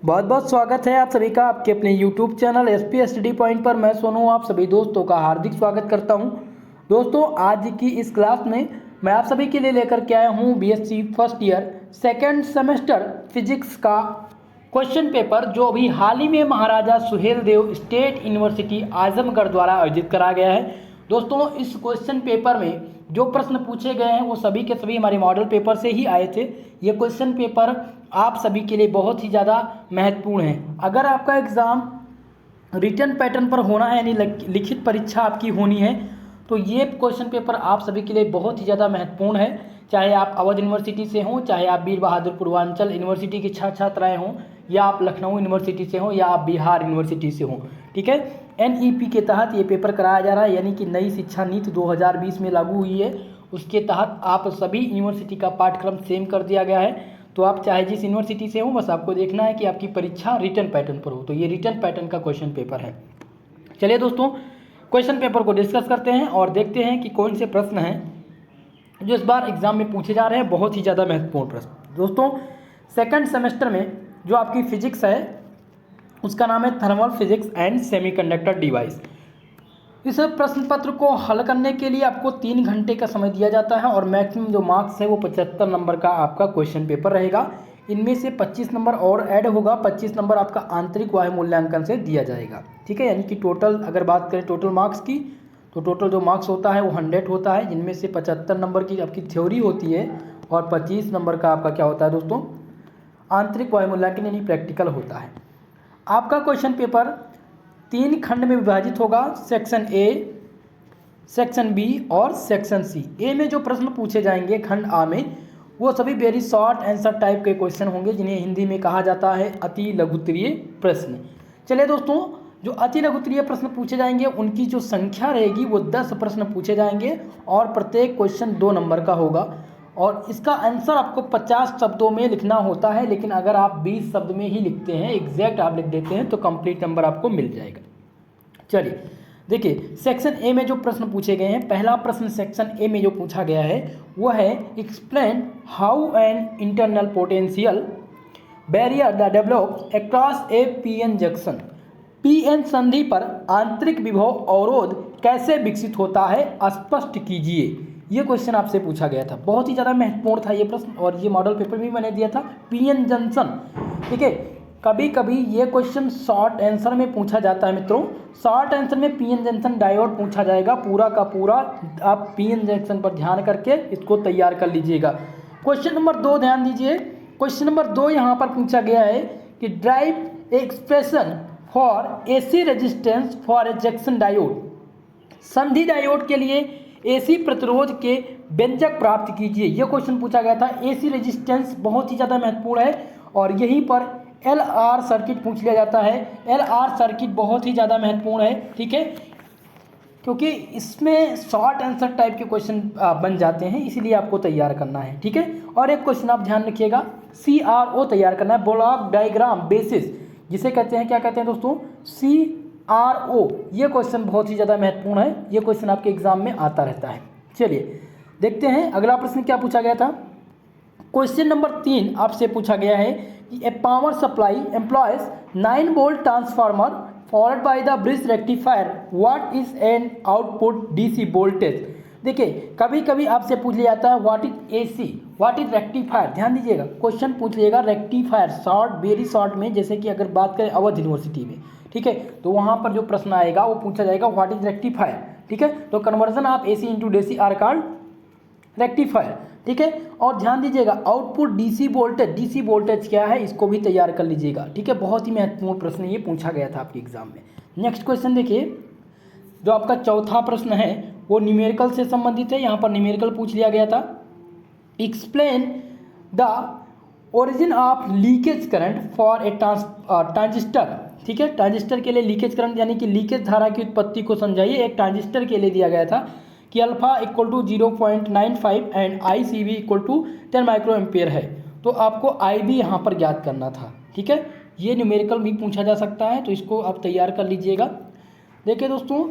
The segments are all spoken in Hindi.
बहुत बहुत स्वागत है आप सभी का आपके अपने YouTube channel SP study point पर। मैं सोनू आप सभी दोस्तों का हार्दिक स्वागत करता हूं। दोस्तों आज की इस क्लास में मैं आप सभी के लिए लेकर के आया हूं BSc first year second semester physics का क्वेश्चन पेपर, जो अभी हाल ही में महाराजा सुहेल देव स्टेट यूनिवर्सिटी आजमगढ़ द्वारा आयोजित करा गया है। दोस्तों इस क्वेश्चन पेपर में जो प्रश्न पूछे गए हैं वो सभी के सभी हमारे मॉडल पेपर से ही आए थे। ये क्वेश्चन पेपर आप सभी के लिए बहुत ही ज़्यादा महत्वपूर्ण है। अगर आपका एग्ज़ाम रिटन पैटर्न पर होना है, यानी लिखित परीक्षा आपकी होनी है, तो ये क्वेश्चन पेपर आप सभी के लिए बहुत ही ज़्यादा महत्वपूर्ण है। चाहे आप अवध यूनिवर्सिटी से हों, चाहे आप वीर बहादुर पूर्वांचल यूनिवर्सिटी के छात्र छात्राएँ हों, या आप लखनऊ यूनिवर्सिटी से हों, या आप बिहार यूनिवर्सिटी से हों, ठीक है। NEP के तहत ये पेपर कराया जा रहा है, यानी कि नई शिक्षा नीति 2020 में लागू हुई है। उसके तहत आप सभी यूनिवर्सिटी का पाठ्यक्रम सेम कर दिया गया है। तो आप चाहे जिस यूनिवर्सिटी से हो, बस आपको देखना है कि आपकी परीक्षा रिटन पैटर्न पर हो। तो ये रिटन पैटर्न का क्वेश्चन पेपर है। चलिए दोस्तों क्वेश्चन पेपर को डिस्कस करते हैं और देखते हैं कि कौन से प्रश्न हैं जो इस बार एग्जाम में पूछे जा रहे हैं। बहुत ही ज़्यादा महत्वपूर्ण प्रश्न। दोस्तों सेकंड सेमेस्टर में जो आपकी फिजिक्स है उसका नाम है thermal physics and semiconductor device. इस प्रश्न पत्र को हल करने के लिए आपको 3 घंटे का समय दिया जाता है और मैक्सिमम जो मार्क्स है वो 75 नंबर का आपका क्वेश्चन पेपर रहेगा। इनमें से 25 नंबर और ऐड होगा, 25 नंबर आपका आंतरिक वायु मूल्यांकन से दिया जाएगा, ठीक है। यानी कि टोटल अगर बात करें टोटल मार्क्स की, तो टोटल जो मार्क्स होता है वो 100 होता है, जिनमें से 75 नंबर की आपकी थ्योरी होती है और 25 नंबर का आपका क्या होता है दोस्तों, आंतरिक वायु मूल्यांकन यानी प्रैक्टिकल होता है। आपका क्वेश्चन पेपर 3 खंड में विभाजित होगा, सेक्शन ए, सेक्शन बी और सेक्शन सी। ए में जो प्रश्न पूछे जाएंगे खंड आ में, वो सभी वेरी शॉर्ट आंसर टाइप के क्वेश्चन होंगे, जिन्हें हिंदी में कहा जाता है अति लघुत्तरीय प्रश्न। चलिए दोस्तों जो अति लघुत्तरीय प्रश्न पूछे जाएंगे उनकी जो संख्या रहेगी वो 10 प्रश्न पूछे जाएंगे और प्रत्येक क्वेश्चन 2 नंबर का होगा और इसका आंसर आपको 50 शब्दों में लिखना होता है। लेकिन अगर आप 20 शब्द में ही लिखते हैं, एग्जैक्ट आप लिख देते हैं, तो कंप्लीट नंबर आपको मिल जाएगा। चलिए देखिए सेक्शन ए में जो प्रश्न पूछे गए हैं, पहला प्रश्न सेक्शन ए में जो पूछा गया है वो है explain how an internal potential barrier the develop across A PN junction. PN संधि पर आंतरिक विभव अवरोध कैसे विकसित होता है, स्पष्ट कीजिए। ये क्वेश्चन आपसे पूछा गया था, बहुत ही ज़्यादा महत्वपूर्ण था ये प्रश्न और ये मॉडल पेपर भी मैंने दिया था। PN जंक्शन, ठीक है। कभी कभी ये क्वेश्चन शॉर्ट आंसर में पूछा जाता है मित्रों। शॉर्ट आंसर में PN जंक्शन डायोड पूछा जाएगा, पूरा का पूरा आप PN जंक्शन पर ध्यान करके इसको तैयार कर लीजिएगा। क्वेश्चन नंबर 2 ध्यान दीजिए। क्वेश्चन नंबर 2 यहाँ पर पूछा गया है कि drive expression for AC resistance for a junction diode. संधि डायोड के लिए AC प्रतिरोध के व्यंजक प्राप्त कीजिए। यह क्वेश्चन पूछा गया था। AC रेजिस्टेंस बहुत ही ज़्यादा महत्वपूर्ण है और यहीं पर LR सर्किट पूछ लिया जाता है। LR सर्किट बहुत ही ज़्यादा महत्वपूर्ण है, ठीक है, क्योंकि इसमें शॉर्ट आंसर टाइप के क्वेश्चन बन जाते हैं, इसीलिए आपको तैयार करना है, ठीक है। और एक क्वेश्चन आप ध्यान रखिएगा, CRO तैयार करना है, ब्लॉक डायग्राम बेसिस, जिसे कहते हैं, क्या कहते हैं दोस्तों, CRO। ये क्वेश्चन बहुत ही ज़्यादा महत्वपूर्ण है, ये क्वेश्चन आपके एग्जाम में आता रहता है। चलिए देखते हैं अगला प्रश्न क्या पूछा गया था। क्वेश्चन नंबर 3 आपसे पूछा गया है कि a power supply employs 9 volt transformer followed by the bridge rectifier, what is an output DC voltage. देखिए कभी कभी आपसे पूछ लिया जाता है what is AC, what is rectifier. ध्यान दीजिएगा क्वेश्चन पूछ लिएगा रेक्टिफायर, शॉर्ट, वेरी शॉर्ट में, जैसे कि अगर बात करें अवध यूनिवर्सिटी में, ठीक है, तो वहाँ पर जो प्रश्न आएगा वो पूछा जाएगा व्हाट इज रेक्टिफायर, ठीक है। तो conversion of AC into DC are called rectifier, ठीक है। और ध्यान दीजिएगा output DC voltage, DC voltage क्या है इसको भी तैयार कर लीजिएगा, ठीक है। बहुत ही महत्वपूर्ण प्रश्न ये पूछा गया था आपके एग्जाम में। नेक्स्ट क्वेश्चन देखिए, जो आपका चौथा प्रश्न है वो न्यूमेरिकल से संबंधित है। यहाँ पर न्यूमेरिकल पूछ लिया गया था। Explain the origin of leakage current for a transistor, ठीक है। ट्रांजिस्टर के लिए लीकेज करंट यानी कि लीकेज धारा की उत्पत्ति को समझाइए। एक ट्रांजिस्टर के लिए दिया गया था कि alpha equal to 0.95 and ICV equal to 10 micro ampere है, तो आपको IB यहाँ पर ज्ञात करना था, ठीक है। ये न्यूमेरिकल भी पूछा जा सकता है, तो इसको आप तैयार कर लीजिएगा। देखिए दोस्तों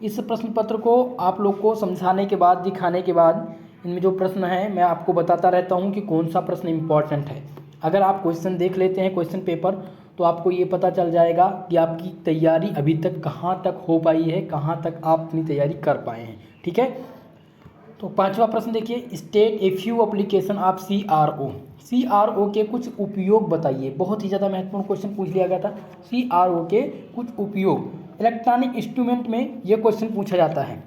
इस प्रश्न पत्र को आप लोग को समझाने के बाद, दिखाने के बाद, इनमें जो प्रश्न है मैं आपको बताता रहता हूँ कि कौन सा प्रश्न इम्पॉर्टेंट है। अगर आप क्वेश्चन देख लेते हैं क्वेश्चन पेपर, तो आपको ये पता चल जाएगा कि आपकी तैयारी अभी तक कहाँ तक हो पाई है, कहाँ तक आप अपनी तैयारी कर पाए हैं। ठीक है, तो पांचवा प्रश्न देखिए, state a few application of CRO के कुछ उपयोग बताइए। बहुत ही ज़्यादा महत्वपूर्ण क्वेश्चन पूछ लिया गया था। CRO के कुछ उपयोग, इलेक्ट्रॉनिक इंस्ट्रूमेंट में ये क्वेश्चन पूछा जाता है।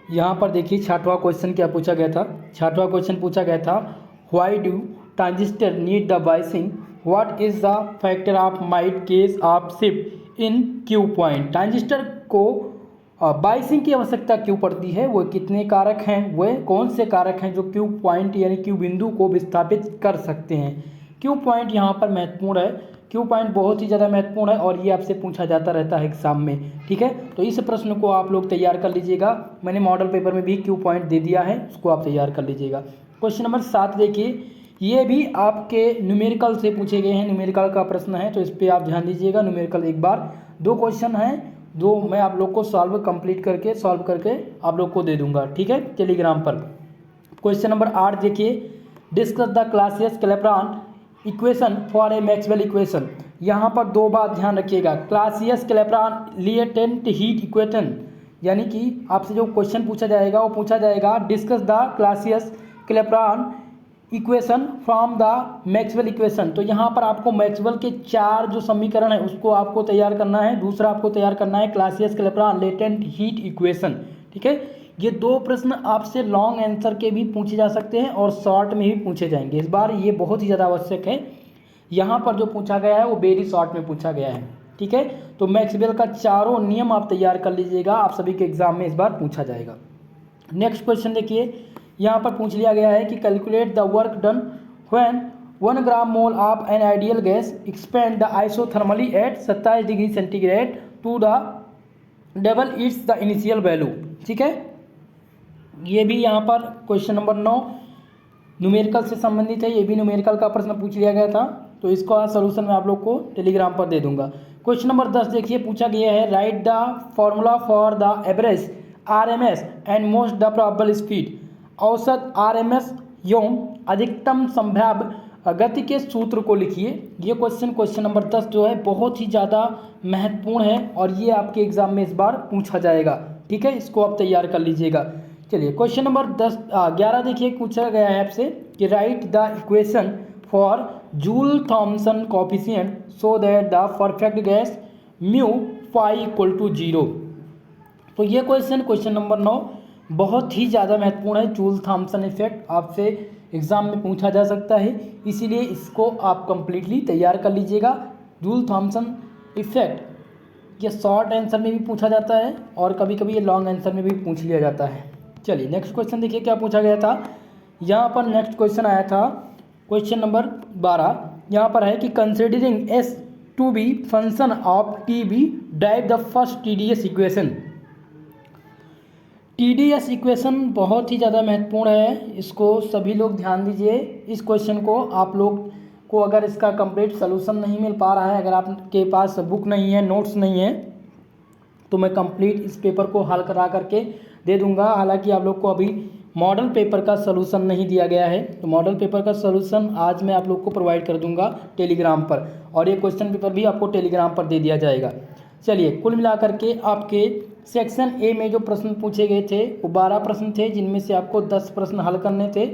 यहाँ पर देखिए छठवां क्वेश्चन क्या पूछा गया था। छठवां क्वेश्चन पूछा गया था, why do transistor need the biasing, what is the factor of might case of shift in Q point. Transistor को बायसिंग की आवश्यकता क्यों पड़ती है, वो कितने कारक हैं, वह कौन से कारक हैं जो क्यू पॉइंट यानी क्यू बिंदु को विस्थापित कर सकते हैं। क्यू पॉइंट यहाँ पर महत्वपूर्ण है, क्यू पॉइंट बहुत ही ज़्यादा महत्वपूर्ण है और ये आपसे पूछा जाता रहता है एग्जाम में। ठीक है, तो इस प्रश्न को आप लोग तैयार कर लीजिएगा। मैंने मॉडल पेपर में भी क्यू पॉइंट दे दिया है, उसको आप तैयार कर लीजिएगा। क्वेश्चन नंबर 7 देखिए, ये भी आपके न्यूमेरिकल से पूछे गए हैं, न्यूमेरिकल का प्रश्न है, तो इस पर आप ध्यान दीजिएगा। न्यूमेरिकल एक बार 2 क्वेश्चन हैं, जो मैं आप लोग को सॉल्व करके आप लोग को दे दूंगा। ठीक है, टेलीग्राम पर। क्वेश्चन नंबर 8 देखिए, discuss the Clausius-Clapeyron equation for a Maxwell equation. यहाँ पर 2 बात ध्यान रखिएगा, क्लासियस-क्लैपेरॉन लेटेंट हीट इक्वेशन, यानी कि आपसे जो क्वेश्चन पूछा जाएगा वो पूछा जाएगा discuss the Clausius-Clapeyron equation from the Maxwell equation. तो यहाँ पर आपको मैक्सवेल के 4 जो समीकरण है उसको आपको तैयार करना है। दूसरा आपको तैयार करना है क्लासियस-क्लैपेरॉन लेटेंट हीट इक्वेशन। ठीक है, ये 2 प्रश्न आपसे लॉन्ग आंसर के भी पूछे जा सकते हैं और शॉर्ट में भी पूछे जाएंगे। इस बार ये बहुत ही ज़्यादा आवश्यक है, यहाँ पर जो पूछा गया है वो वेरी शॉर्ट में पूछा गया है। ठीक है, तो मैक्सवेल का 4 नियम आप तैयार कर लीजिएगा, आप सभी के एग्जाम में इस बार पूछा जाएगा। नेक्स्ट क्वेश्चन देखिए, यहाँ पर पूछ लिया गया है कि calculate the work done when 1 gram mole of an ideal gas expand the isothermally at 27 degree centigrade to the double its the initial value. ठीक है, ये भी यहाँ पर क्वेश्चन नंबर 9 न्यूमेरिकल से संबंधित है। ये भी न्यूमेरिकल का प्रश्न पूछ लिया गया था, तो इसका सलूशन मैं आप लोग को टेलीग्राम पर दे दूंगा। क्वेश्चन नंबर 10 देखिए, पूछा गया है right the formula for the average RMS and most the probable speed. औसत RMS एवं अधिकतम संभाव्य गति के सूत्र को लिखिए। ये क्वेश्चन नंबर 10 जो है बहुत ही ज़्यादा महत्वपूर्ण है और ये आपके एग्जाम में इस बार पूछा जाएगा। ठीक है, इसको आप तैयार कर लीजिएगा। चलिए क्वेश्चन नंबर 11 देखिए, पूछा गया है आपसे कि write the equation for Joule Thomson coefficient so that the perfect gas mu phi equal to 0। तो ये क्वेश्चन नंबर 9 बहुत ही ज़्यादा महत्वपूर्ण है। जूल थॉमसन इफेक्ट आपसे एग्जाम में पूछा जा सकता है, इसीलिए इसको आप कंप्लीटली तैयार कर लीजिएगा। जूल थॉमसन इफेक्ट ये शॉर्ट आंसर में भी पूछा जाता है और कभी कभी ये लॉन्ग आंसर में भी पूछ लिया जाता है। चलिए नेक्स्ट क्वेश्चन देखिए क्या पूछा गया था। यहाँ पर नेक्स्ट क्वेश्चन आया था क्वेश्चन नंबर 12। यहाँ पर है कि considering S to be function of TB drive the first TDS equation. TDS equation बहुत ही ज़्यादा महत्वपूर्ण है, इसको सभी लोग ध्यान दीजिए। इस क्वेश्चन को आप लोग को अगर इसका कंप्लीट सलूशन नहीं मिल पा रहा है, अगर आपके पास बुक नहीं है, नोट्स नहीं है, तो मैं कंप्लीट इस पेपर को हल करा करके दे दूंगा। हालांकि आप लोग को अभी मॉडल पेपर का सलूशन नहीं दिया गया है, तो मॉडल पेपर का सलूशन आज मैं आप लोग को प्रोवाइड कर दूंगा टेलीग्राम पर, और ये क्वेश्चन पेपर भी आपको टेलीग्राम पर दे दिया जाएगा। चलिए कुल मिलाकर के आपके सेक्शन ए में जो प्रश्न पूछे गए थे वो 12 प्रश्न थे, जिनमें से आपको 10 प्रश्न हल करने थे।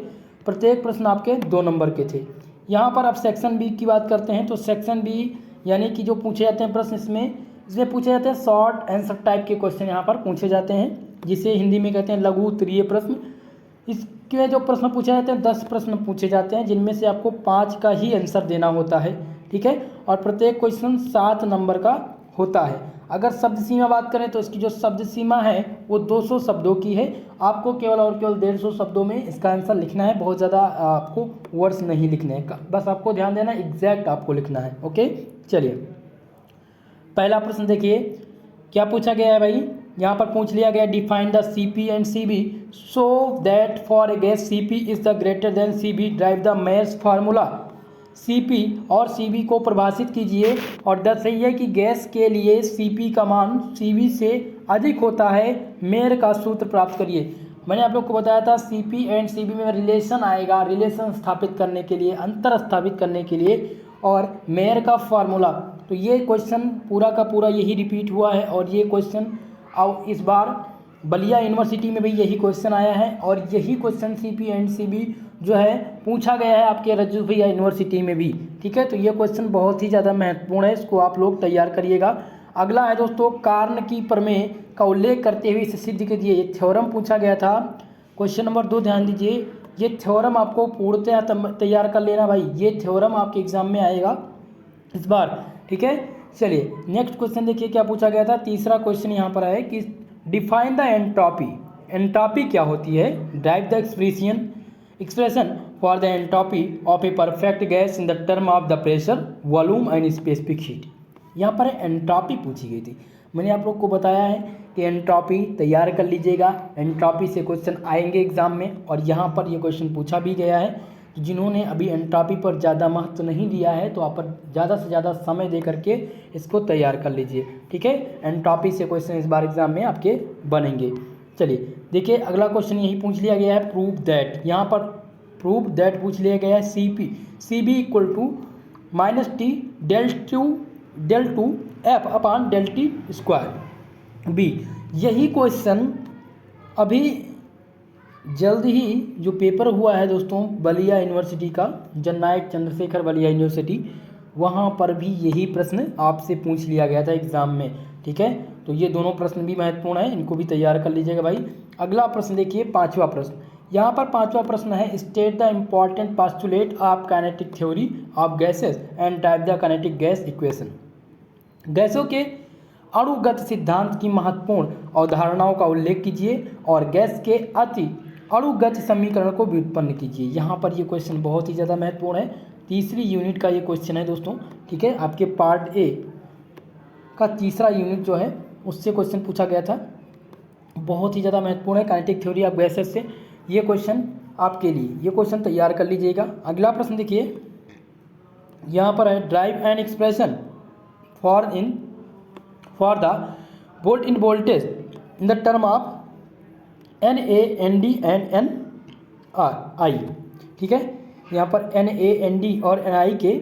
प्रत्येक प्रश्न आपके 2 नंबर के थे। यहाँ पर आप सेक्शन बी की बात करते हैं तो सेक्शन बी यानी कि जो पूछे जाते हैं प्रश्न, इसमें पूछे जाते हैं शॉर्ट आंसर टाइप के क्वेश्चन यहाँ पर पूछे जाते हैं, जिसे हिंदी में कहते हैं लघु उत्तरीय प्रश्न। इसके जो प्रश्न पूछे जाते हैं 10 प्रश्न पूछे जाते हैं, जिनमें से आपको 5 का ही आंसर देना होता है। ठीक है, और प्रत्येक क्वेश्चन 7 नंबर का होता है। अगर शब्द सीमा बात करें तो इसकी जो शब्द सीमा है वो 200 शब्दों की है। आपको केवल और केवल 150 शब्दों में इसका आंसर लिखना है, बहुत ज़्यादा आपको वर्ड्स नहीं लिखने हैं, बस आपको ध्यान देना एग्जैक्ट आपको लिखना है। ओके, चलिए पहला प्रश्न देखिए क्या पूछा गया है भाई। यहाँ पर पूछ लिया गया define the CP and CB so that for a gas CP is the greater than CB drive the Mayer's formula. CP और CB को परिभाषित कीजिए और दर्शाइए कि गैस के लिए CP का मान CB से अधिक होता है, मेयर का सूत्र प्राप्त करिए। मैंने आप लोग को बताया था CP एंड CB में रिलेशन आएगा, रिलेशन स्थापित करने के लिए, अंतर स्थापित करने के लिए, और मेयर का फार्मूला। तो तो ये क्वेश्चन पूरा का पूरा यही रिपीट हुआ है और ये क्वेश्चन अब इस बार बलिया यूनिवर्सिटी में भी यही क्वेश्चन आया है और यही क्वेश्चन CP&CB जो है पूछा गया है आपके रज्जू भैया यूनिवर्सिटी में भी। ठीक है, तो ये क्वेश्चन बहुत ही ज़्यादा महत्वपूर्ण है, इसको आप लोग तैयार करिएगा। अगला है दोस्तों, कारण की प्रमेय का उल्लेख करते हुए इसे सिद्ध कीजिए। ये थ्योरम पूछा गया था। क्वेश्चन नंबर 2 ध्यान दीजिए, ये थ्योरम आपको पूर्णतः तैयार कर लेना भाई, ये थ्योरम आपके एग्जाम में आएगा इस बार। ठीक है, चलिए नेक्स्ट क्वेश्चन देखिए क्या पूछा गया था। तीसरा क्वेश्चन यहाँ पर है कि डिफाइन द एंट्रोपी। एंट्रोपी क्या होती है? Drive the expression for the entropy of a perfect gas in the term of the pressure, volume and specific heat. यहाँ पर एंट्रोपी पूछी गई थी। मैंने आप लोग को बताया है कि एंट्रोपी तैयार कर लीजिएगा, एंट्रोपी से क्वेश्चन आएंगे एग्जाम में और यहाँ पर ये क्वेश्चन पूछा भी गया है। तो जिन्होंने अभी एंट्रोपी पर ज़्यादा महत्व नहीं दिया है तो आप ज़्यादा से ज़्यादा समय दे करके इसको तैयार कर लीजिए। ठीक है, एंट्रोपी से क्वेश्चन इस बार एग्जाम में आपके बनेंगे। चलिए देखिए अगला क्वेश्चन यही पूछ लिया गया है, प्रूव दैट। यहाँ पर प्रूव दैट पूछ लिया गया है CB equal to -T del 2 F upon del T square B। यही क्वेश्चन अभी जल्द ही जो पेपर हुआ है दोस्तों बलिया यूनिवर्सिटी का, जननायक चंद्रशेखर बलिया यूनिवर्सिटी, वहाँ पर भी यही प्रश्न आपसे पूछ लिया गया था एग्जाम में। ठीक है, तो ये दोनों प्रश्न भी महत्वपूर्ण है, इनको भी तैयार कर लीजिएगा भाई। अगला प्रश्न देखिए, 5वां प्रश्न। यहाँ पर 5वां प्रश्न है, state the important postulate of kinetic theory of gases and type the kinetic gas equation. गैसों के अणुगत सिद्धांत की महत्वपूर्ण अवधारणाओं का उल्लेख कीजिए और गैस के अति अणुगत समीकरण को व्युत्पन्न कीजिए। यहाँ पर ये क्वेश्चन बहुत ही ज़्यादा महत्वपूर्ण है, तीसरी यूनिट का ये क्वेश्चन है दोस्तों। ठीक है, आपके पार्ट ए का तीसरा यूनिट जो है उससे क्वेश्चन पूछा गया था, बहुत ही ज़्यादा महत्वपूर्ण है काइनेटिक थ्योरी ऑफ गैसेस से। ये क्वेश्चन आपके लिए, ये क्वेश्चन तैयार कर लीजिएगा। अगला प्रश्न देखिए, यहाँ पर है drive an expression for the volt in voltage in the term of NA ND and NI। ठीक है, यहाँ पर NA ND और NI के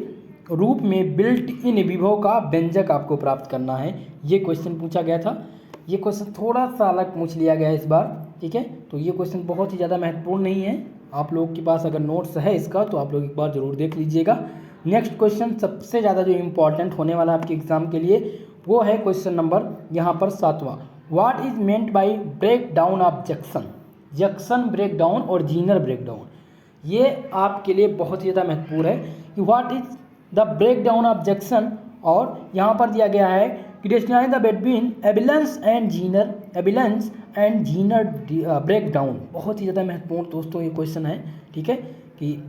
रूप में बिल्ट इन विभव का व्यंजक आपको प्राप्त करना है। ये क्वेश्चन पूछा गया था, ये क्वेश्चन थोड़ा सा अलग पूछ लिया गया है इस बार। ठीक है, तो ये क्वेश्चन बहुत ही ज़्यादा महत्वपूर्ण नहीं है, आप लोगों के पास अगर नोट्स है इसका तो आप लोग एक बार ज़रूर देख लीजिएगा। नेक्स्ट क्वेश्चन सबसे ज़्यादा जो इम्पॉर्टेंट होने वाला आपके एग्जाम के लिए वो है क्वेश्चन नंबर यहाँ पर 7वां। What is meant by breakdown of junction. Junction breakdown और जीनर ब्रेक डाउन, ये आपके लिए बहुत ही ज़्यादा महत्वपूर्ण है कि what is the breakdown of junction. और यहाँ पर दिया गया है कि describe the between avalanche and zener breakdown. बहुत ही ज़्यादा महत्वपूर्ण दोस्तों ये क्वेश्चन है। ठीक है, कि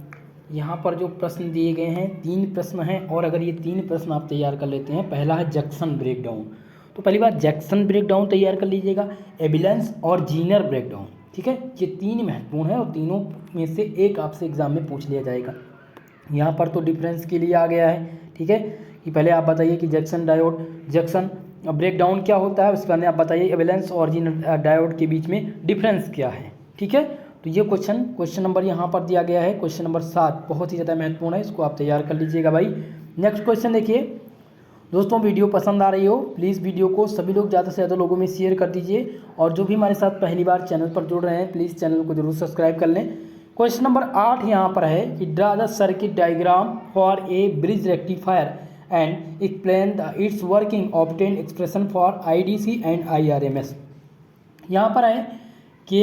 यहाँ पर जो प्रश्न दिए गए हैं 3 प्रश्न हैं और अगर ये 3 प्रश्न आप तैयार कर लेते हैं, पहला है जंक्शन ब्रेक डाउन, तो पहली बार जंक्शन ब्रेक डाउन तैयार कर लीजिएगा, एबिलेंस और जीनर ब्रेक डाउन। ठीक है, ये 3 महत्वपूर्ण है और तीनों में से एक आपसे एग्जाम में पूछ लिया जाएगा। यहाँ पर तो डिफरेंस के लिए आ गया है। ठीक है, कि पहले आप बताइए कि जंक्शन ब्रेक डाउन क्या होता है, उसके बाद आप बताइए एबिलेंस और जीनर डायोड के बीच में डिफरेंस क्या है। ठीक है, तो ये क्वेश्चन नंबर यहाँ पर दिया गया है, क्वेश्चन नंबर 7, बहुत ही ज़्यादा महत्वपूर्ण है, इसको आप तैयार कर लीजिएगा भाई। नेक्स्ट क्वेश्चन देखिए दोस्तों, वीडियो पसंद आ रही हो प्लीज़ वीडियो को सभी लोग ज़्यादा से ज़्यादा लोगों में शेयर कर दीजिए और जो भी हमारे साथ पहली बार चैनल पर जुड़ रहे हैं प्लीज़ चैनल को जरूर सब्सक्राइब कर लें। क्वेश्चन नंबर 8 यहाँ पर है कि draw the circuit diagram for a bridge rectifier and explain it's working, obtain expression for IDC and IRMS। यहाँ पर है कि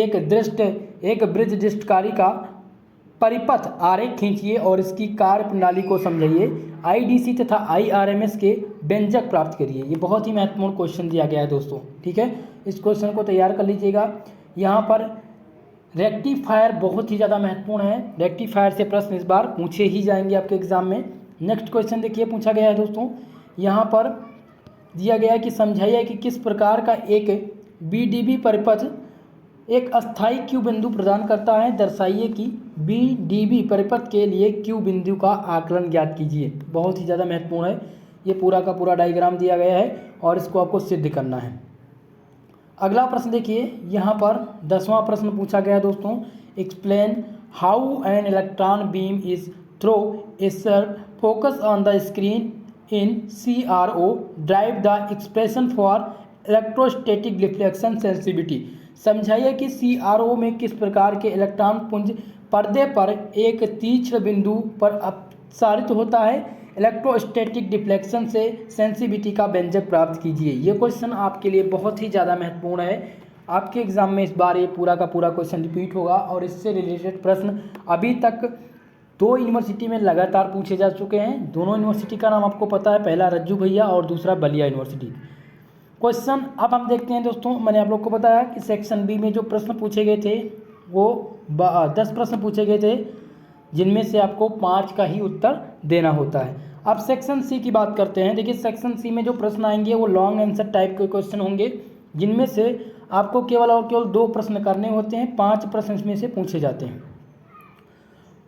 एक ब्रिज दृष्टकारी का परिपथ आरेख खींचिए और इसकी कार्य प्रणाली को समझाइए, IDC तथा IRMS के व्यंजक प्राप्त करिए। ये बहुत ही महत्वपूर्ण क्वेश्चन दिया गया है दोस्तों। ठीक है, इस क्वेश्चन को तैयार कर लीजिएगा। यहाँ पर रेक्टिफायर बहुत ही ज़्यादा महत्वपूर्ण है, रेक्टिफायर से प्रश्न इस बार पूछे ही जाएंगे आपके एग्जाम में। नेक्स्ट क्वेश्चन देखिए पूछा गया है दोस्तों, यहाँ पर दिया गया है कि समझाइए कि किस प्रकार का एक BDB परिपथ एक अस्थायी क्यू बिंदु प्रदान करता है, दर्शाइए कि BDB परिपथ के लिए क्यू बिंदु का आकलन ज्ञात कीजिए। बहुत ही ज़्यादा महत्वपूर्ण है, ये पूरा का पूरा डायग्राम दिया गया है और इसको आपको सिद्ध करना है। अगला प्रश्न देखिए, यहाँ पर 10वां प्रश्न पूछा गया है दोस्तों, explain how an electron beam is throw a sharp focus on the screen in CRO drive the expression for electrostatic deflection sensitivity। समझाइए कि CRO में किस प्रकार के इलेक्ट्रॉन पुंज पर्दे पर एक तीक्ष्ण बिंदु पर अपसारित होता है। इलेक्ट्रोस्टैटिक डिफ्लेक्शन से सेंसिटिविटी का व्यंजक प्राप्त कीजिए। ये क्वेश्चन आपके लिए बहुत ही ज़्यादा महत्वपूर्ण है। आपके एग्जाम में इस बार ये पूरा का पूरा क्वेश्चन रिपीट होगा और इससे रिलेटेड प्रश्न अभी तक 2 यूनिवर्सिटी में लगातार पूछे जा चुके हैं। दोनों यूनिवर्सिटी का नाम आपको पता है, पहला रज्जू भैया और दूसरा बलिया यूनिवर्सिटी। क्वेश्चन अब हम देखते हैं दोस्तों। मैंने आप लोग को बताया कि सेक्शन बी में जो प्रश्न पूछे गए थे वो 10 प्रश्न पूछे गए थे, जिनमें से आपको 5 का ही उत्तर देना होता है। अब सेक्शन सी की बात करते हैं। देखिए सेक्शन सी में जो प्रश्न आएंगे वो लॉन्ग आंसर टाइप के क्वेश्चन होंगे, जिनमें से आपको केवल और केवल 2 प्रश्न करने होते हैं। 5 प्रश्न इसमें से पूछे जाते हैं।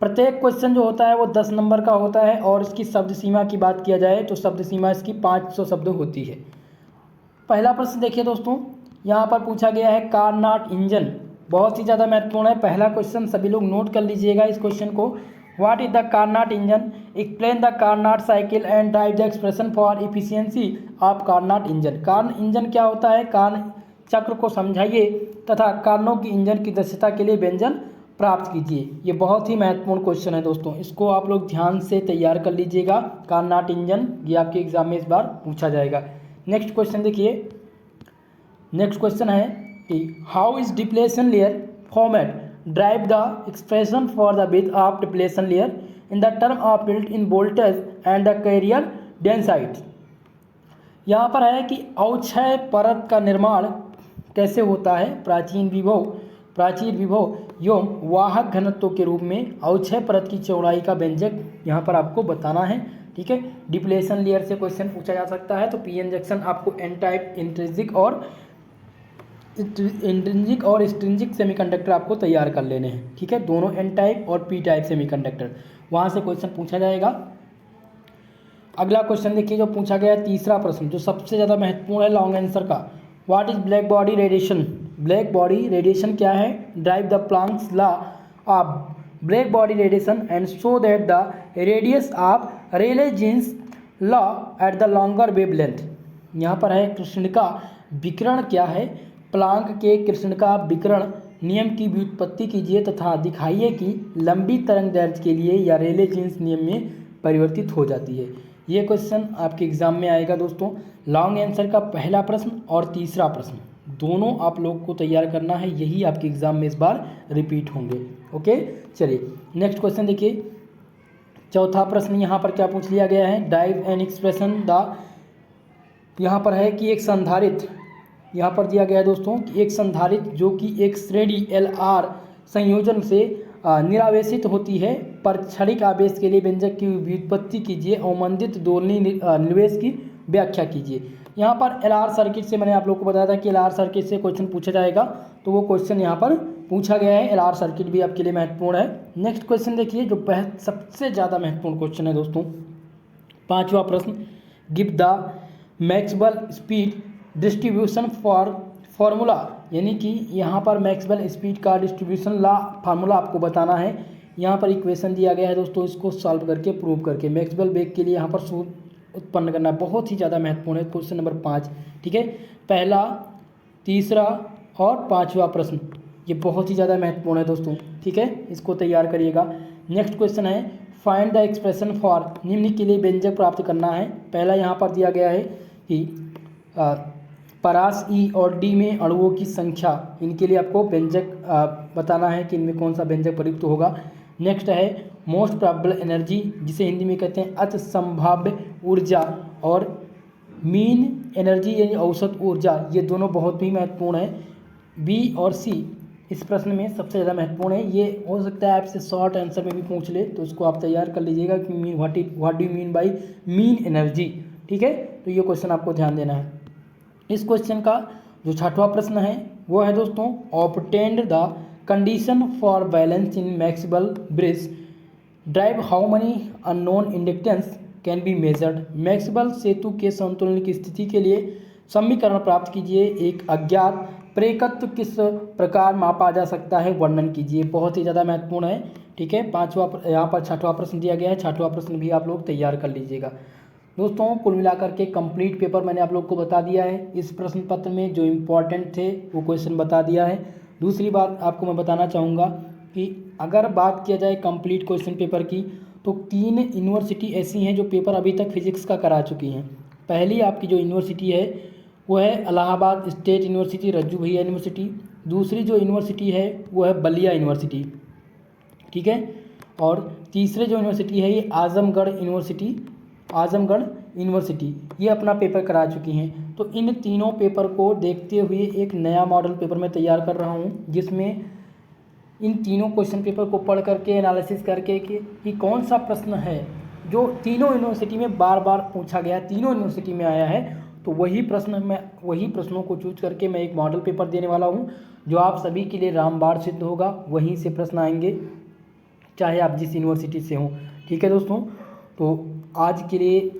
प्रत्येक क्वेश्चन जो होता है वो 10 नंबर का होता है और इसकी शब्द सीमा की बात किया जाए तो शब्द सीमा इसकी 500 शब्द होती है। पहला प्रश्न देखिए दोस्तों, यहाँ पर पूछा गया है कारनाट इंजन, बहुत ही ज़्यादा महत्वपूर्ण है। पहला क्वेश्चन सभी लोग नोट कर लीजिएगा इस क्वेश्चन को। What is the Carnot engine, explain the Carnot cycle and derive the expression for efficiency of Carnot engine. Carnot engine क्या होता है, कार्न चक्र को समझाइए तथा कारणों की इंजन की दक्षता के लिए व्यंजन प्राप्त कीजिए। ये बहुत ही महत्वपूर्ण क्वेश्चन है दोस्तों, इसको आप लोग ध्यान से तैयार कर लीजिएगा। कारनाट इंजन ये आपके एग्जाम में इस बार पूछा जाएगा। नेक्स्ट क्वेश्चन देखिए, नेक्स्ट क्वेश्चन है कि how is depletion layer formed, derive the expression for the width of depletion layer in the term of built in voltage and the carrier density. यहाँ पर है कि अवक्षय परत का निर्माण कैसे होता है। प्राचीन विभव एवं वाहक घनत्व के रूप में अवक्षय परत की चौड़ाई का व्यंजक यहाँ पर आपको बताना है। ठीक है, डिप्लेशन लेयर से क्वेश्चन पूछा जा सकता है। तो पी एन जंक्शन आपको एन टाइप इंट्रिंसिक और एक्सट्रिंसिक सेमीकंडक्टर आपको तैयार कर लेने हैं। ठीक है, दोनों एन टाइप और पी टाइप सेमीकंडक्टर, वहाँ से क्वेश्चन पूछा जाएगा। अगला क्वेश्चन देखिए जो पूछा गया है, तीसरा प्रश्न जो सबसे ज़्यादा महत्वपूर्ण है लॉन्ग आंसर का। What is black body radiation, black body radiation क्या है। Drive the Planck's law of black body radiation and show that the radius of Rayleigh Jeans law at the longer wavelength. यहाँ पर है कृष्णिका विकिरण क्या है। प्लांक के कृष्णिका विकिरण नियम की व्युत्पत्ति कीजिए तथा दिखाइए कि लंबी तरंग दैर्ध्य के लिए या रेले जीन्स नियम में परिवर्तित हो जाती है। ये क्वेश्चन आपके एग्जाम में आएगा दोस्तों। लॉन्ग आंसर का पहला प्रश्न और तीसरा प्रश्न दोनों आप लोग को तैयार करना है, यही आपके एग्जाम में इस बार रिपीट होंगे। ओके, चलिए नेक्स्ट क्वेश्चन देखिए। चौथा प्रश्न यहाँ पर क्या पूछ लिया गया है, ड्राइव एन एक्सप्रेशन द, यहाँ पर है कि एक संधारित्र, यहाँ पर दिया गया है दोस्तों कि एक संधारित्र जो कि एक श्रेणी LR संयोजन से निरावेशित होती है पर क्षणिक आवेश के लिए व्यंजक की व्युत्पत्ति कीजिए। अवमंदित दोलनी निर्वेश की व्याख्या कीजिए। यहाँ पर LR सर्किट से मैंने आप लोग को बताया था कि LR सर्किट से क्वेश्चन पूछा जाएगा, तो वो क्वेश्चन यहाँ पर पूछा गया है। LR सर्किट भी आपके लिए महत्वपूर्ण है। नेक्स्ट क्वेश्चन देखिए जो सबसे ज़्यादा महत्वपूर्ण क्वेश्चन है दोस्तों, पांचवा प्रश्न, give the Maxwell speed distribution formula, यानी कि यहाँ पर मैक्सवेल स्पीड का डिस्ट्रीब्यूशन ला फार्मूला आपको बताना है। यहाँ पर इक्वेशन दिया गया है दोस्तों, इसको सॉल्व करके प्रूव करके मैक्सवेल वेग के लिए यहाँ पर सूत्र उत्पन्न करना बहुत ही ज़्यादा महत्वपूर्ण है। क्वेश्चन नंबर 5, ठीक है, पहला, तीसरा और पांचवा प्रश्न ये बहुत ही ज़्यादा महत्वपूर्ण है दोस्तों। ठीक है, इसको तैयार करिएगा। नेक्स्ट क्वेश्चन है फाइंड द एक्सप्रेशन फॉर, निम्न के लिए व्यंजक प्राप्त करना है। पहला यहाँ पर दिया गया है कि परास ई और डी में अणुओं की संख्या, इनके लिए आपको व्यंजक बताना है कि इनमें कौन सा व्यंजक प्रयुक्त होगा। नेक्स्ट है मोस्ट प्रोबेबल एनर्जी, जिसे हिंदी में कहते हैं अति संभाव्य ऊर्जा, और मीन एनर्जी यानी औसत ऊर्जा, ये दोनों बहुत ही महत्वपूर्ण है। बी और सी इस प्रश्न में सबसे ज़्यादा महत्वपूर्ण है। ये हो सकता है आपसे शॉर्ट आंसर में भी पूछ ले, तो इसको आप तैयार कर लीजिएगा कि mean what do you mean by mean energy. ठीक है, तो ये क्वेश्चन आपको ध्यान देना है। इस क्वेश्चन का जो छठवां प्रश्न है वो है दोस्तों, obtained the condition for balance in Maxwell bridge, derive how many unknown inductance can be measured. Maxwell सेतु के संतुलन की स्थिति के लिए समीकरण प्राप्त कीजिए। एक अज्ञात प्रेरकत्व किस प्रकार मापा जा सकता है, वर्णन कीजिए। बहुत ही ज़्यादा महत्वपूर्ण है। ठीक है, पांचवा यहाँ पर छठवां प्रश्न दिया गया है, छठवां प्रश्न भी आप लोग तैयार कर लीजिएगा। दोस्तों कुल मिलाकर के कंप्लीट पेपर मैंने आप लोग को बता दिया है। इस प्रश्न पत्र में जो इम्पोर्टेंट थे वो क्वेश्चन बता दिया है। दूसरी बात आपको मैं बताना चाहूँगा कि अगर बात किया जाए कंप्लीट क्वेश्चन पेपर की, तो 3 यूनिवर्सिटी ऐसी हैं जो पेपर अभी तक फिजिक्स का करा चुकी हैं। पहली आपकी जो यूनिवर्सिटी है वो है इलाहाबाद स्टेट यूनिवर्सिटी, रज्जू भैया यूनिवर्सिटी। दूसरी जो यूनिवर्सिटी है वो है बलिया यूनिवर्सिटी, ठीक है। और तीसरे जो यूनिवर्सिटी है ये आजमगढ़ यूनिवर्सिटी, ये अपना पेपर करा चुकी हैं। तो इन तीनों पेपर को देखते हुए एक नया मॉडल पेपर मैं तैयार कर रहा हूँ, जिसमें इन तीनों क्वेश्चन पेपर को पढ़ करके एनालिसिस करके कि कौन सा प्रश्न है जो तीनों यूनिवर्सिटी में बार बार पूछा गया, तीनों यूनिवर्सिटी में आया है, तो वही प्रश्नों को चूज करके मैं एक मॉडल पेपर देने वाला हूँ जो आप सभी के लिए रामबाण सिद्ध होगा। वहीं से प्रश्न आएंगे चाहे आप जिस यूनिवर्सिटी से हों, ठीक है दोस्तों। तो आज के लिए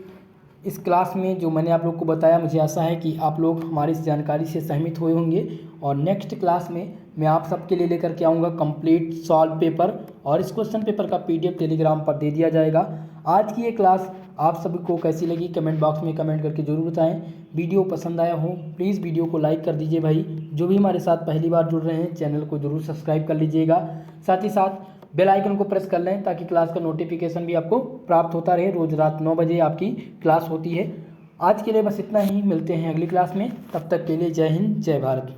इस क्लास में जो मैंने आप लोग को बताया, मुझे आशा है कि आप लोग हमारी इस जानकारी से सहमत हुए होंगे। और नेक्स्ट क्लास में मैं आप सबके लिए लेकर के आऊँगा कंप्लीट सॉल्व पेपर, और इस क्वेश्चन पेपर का PDF टेलीग्राम पर दे दिया जाएगा। आज की ये क्लास आप सभी को कैसी लगी कमेंट बॉक्स में कमेंट करके ज़रूर बताएं। वीडियो पसंद आया हो प्लीज़ वीडियो को लाइक कर दीजिए भाई। जो भी हमारे साथ पहली बार जुड़ रहे हैं चैनल को ज़रूर सब्सक्राइब कर लीजिएगा। साथ ही साथ बेल आइकन को प्रेस कर लें ताकि क्लास का नोटिफिकेशन भी आपको प्राप्त होता रहे। रोज़ रात 9 बजे आपकी क्लास होती है। आज के लिए बस इतना ही, मिलते हैं अगली क्लास में। तब तक के लिए जय हिंद जय भारत।